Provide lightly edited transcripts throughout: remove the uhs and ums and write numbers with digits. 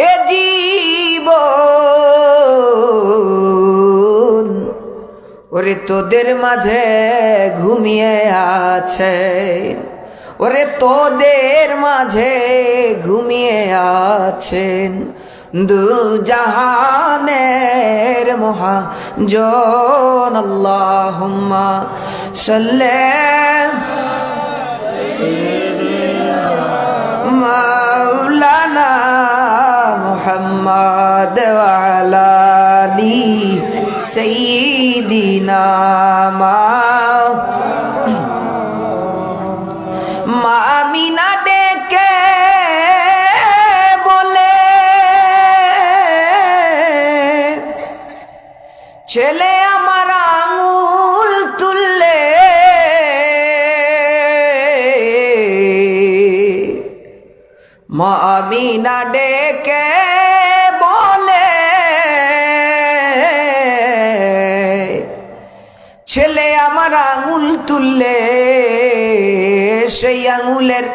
এ জীবন ওরে তোদের মাঝে ঘুমিয়ে আছেন, ওরে তোদের মাঝে ঘুমিয়ে আছেন দু জাহানের মহাজন। আল্লাহুম্মা সাল্লি মাওলানা মুহাম্মদ ওয়া আলা আলি সাইয়্যিদিনা মামিনা ডেকে বলে ছেলে আমার আঙুল তুললে, মামিনা ডেকে বলে ছেলে আমার আঙুল তুললে, সেই আঙুলের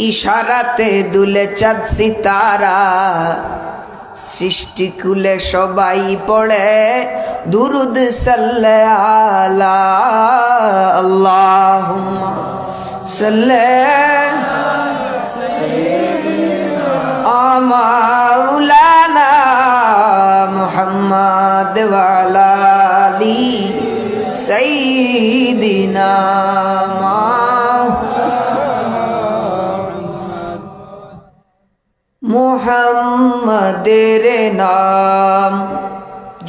ইশারাতে দুলে চাঁদ সিতারা, সৃষ্টিকুলে সবাই পড়ে দুরুদ সাল্লাল্লাহু আল্লাহুম্মা সাল্লি মাওলানা মুহাম্মদ ওয়া আলা আলি সাইয়্যিদিনা মুহাম্মাদের নাম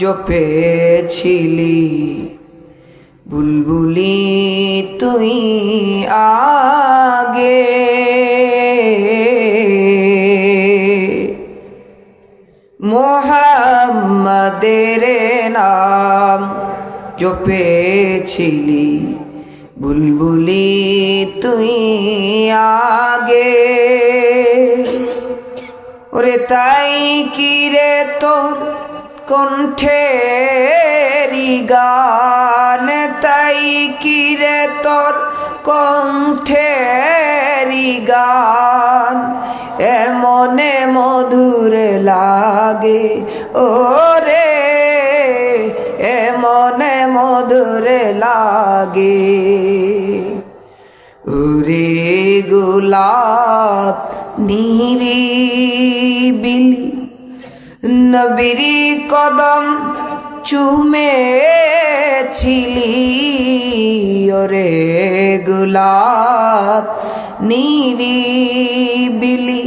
জপেছিলি বুলবুলি তুই আগে, মুহাম্মাদের নাম জপেছিলি বুলবুলি তুই আগে, ওরে তাই কি রে তোর কণ্ঠেরি গান, তাই কি রে তোর কণ্ঠেরি গান এমনে মধুর লাগে, ওরে এমনে মধুর লাগে, ওরে গোলাপ নিরিবিলি নবীর কদম চুমেছিলি, ওরে গোলাপ নিরিবিলি